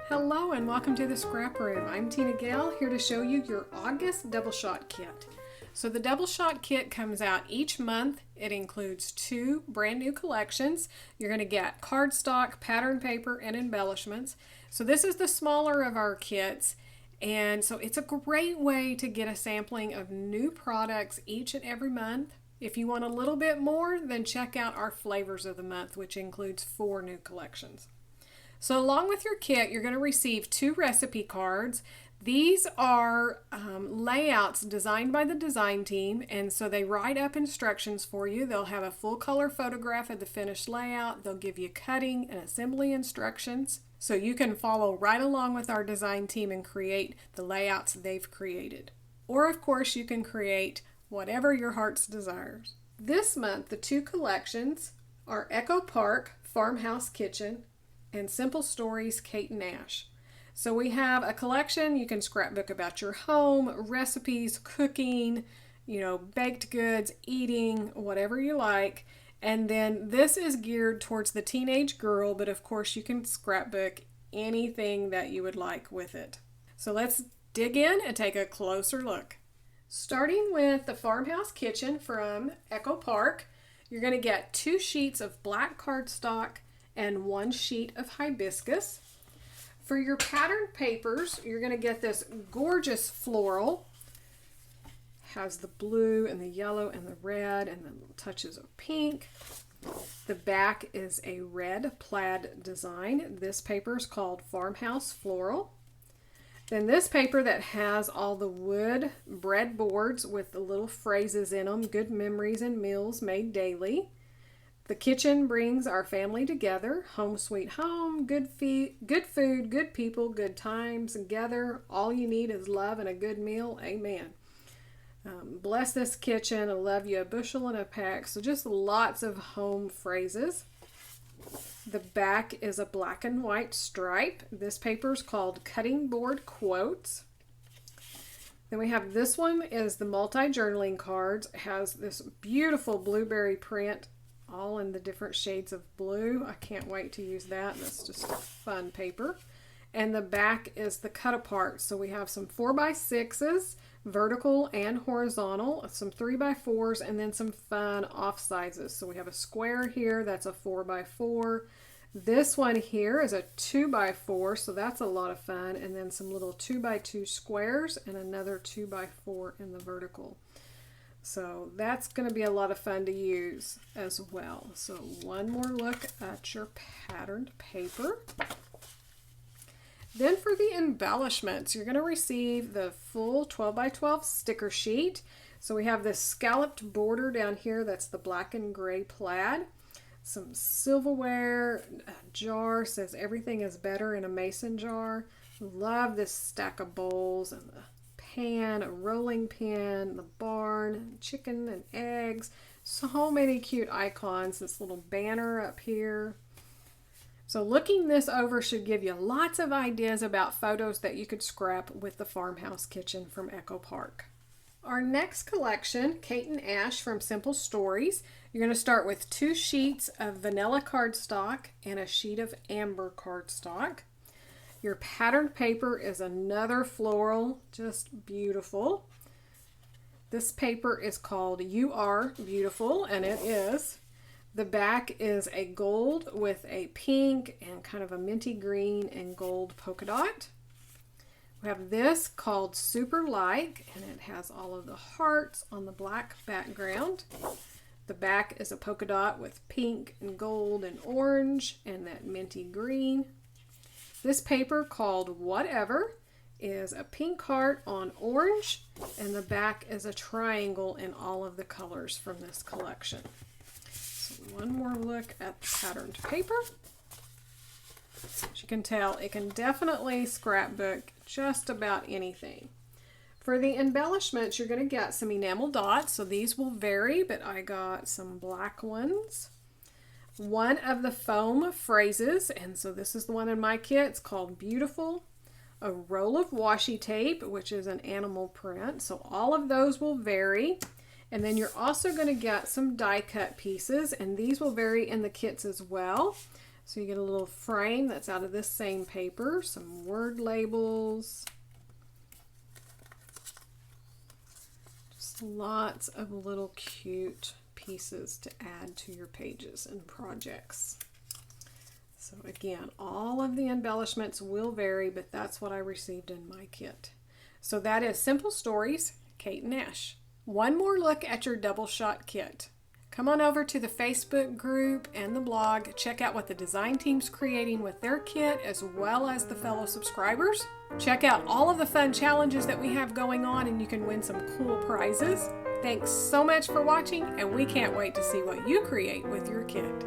Hello and welcome to the Scrap Room. I'm Tina Gale, here to show you your August Double Shot Kit. So the Double Shot Kit comes out each month. It includes 2 brand new collections. You're going to get cardstock, pattern paper, and embellishments. So this is the smaller of our kits, and so it's a great way to get a sampling of new products each and every month. If you want a little bit more, then check out our Flavors of the Month, which includes 4 new collections. So along with your kit, you're going to receive 2 recipe cards. These are layouts designed by the design team, and so they write up instructions for you. They'll have a full color photograph of the finished layout. They'll give you cutting and assembly instructions, so you can follow right along with our design team and create the layouts they've created. Or of course, you can create whatever your heart's desires. This month, the 2 collections are Echo Park, Farmhouse Kitchen, and Simple Stories, Kate and Ash. So we have a collection. You can scrapbook about your home, recipes, cooking, baked goods, eating, whatever you like. And then this is geared towards the teenage girl, but of course you can scrapbook anything that you would like with it. So let's dig in and take a closer look. Starting with the Farmhouse Kitchen from Echo Park, you're going to get 2 sheets of black cardstock and 1 sheet of hibiscus. For your pattern papers, you're going to get this gorgeous floral. Has the blue and the yellow and the red and the touches of pink. The back is a red plaid design. This paper is called Farmhouse Floral. Then this paper that has all the wood breadboards with the little phrases in them, good memories and meals made daily. The kitchen brings our family together. Home sweet home, good food, good people, good times together. All you need is love and a good meal. Amen. Bless this kitchen. I love you a bushel and a peck. So just lots of home phrases. The back is a black and white stripe. This paper is called Cutting Board Quotes. Then we have this one is the multi-journaling cards. It has this beautiful blueberry print, all in the different shades of blue. I can't wait to use that. That's just a fun paper. And the back is the cut apart. So we have some 4x6s, vertical and horizontal, some 3x4s, and then some fun off sizes. So we have a square here, that's a 4x4. This one here is a 2x4, so that's a lot of fun. And then some little 2x2 squares and another 2x4 in the vertical. So that's going to be a lot of fun to use as well. So one more look at your patterned paper. Then for the embellishments, you're going to receive the full 12x12 sticker sheet. So we have this scalloped border down here, that's the black and gray plaid. Some silverware, a jar says everything is better in a mason jar. Love this stack of bowls and the pan, a rolling pin, the barn, chicken and eggs. So many cute icons. This little banner up here. So looking this over should give you lots of ideas about photos that you could scrap with the Farmhouse Kitchen from Echo Park. Our next collection, Kate and Ash from Simple Stories. You're going to start with 2 sheets of vanilla cardstock and a sheet of amber cardstock. Your patterned paper is another floral, just beautiful. This paper is called You Are Beautiful, and it is. The back is a gold with a pink and kind of a minty green and gold polka dot. We have this called Super Like, and it has all of the hearts on the black background. The back is a polka dot with pink and gold and orange and that minty green. This paper called Whatever is a pink heart on orange, and the back is a triangle in all of the colors from this collection. So one more look at the patterned paper. As you can tell, it can definitely scrapbook just about anything. For the embellishments, you're going to get some enamel dots, so these will vary, but I got some black ones. One of the foam phrases, and so this is the one in my kit, it's called Beautiful. A roll of washi tape, which is an animal print, so all of those will vary. And then you're also going to get some die cut pieces, and these will vary in the kits as well. So you get a little frame that's out of this same paper, some word labels, just lots of little cute pieces to add to your pages and projects. So again, all of the embellishments will vary, but that's what I received in my kit. So that is Simple Stories, Kate and Ash. One more look at your double shot kit. Come on over to the Facebook group and the blog. Check out what the design team's creating with their kit, as well as the fellow subscribers. Check out all of the fun challenges that we have going on, and you can win some cool prizes. Thanks so much for watching, and we can't wait to see what you create with your kit.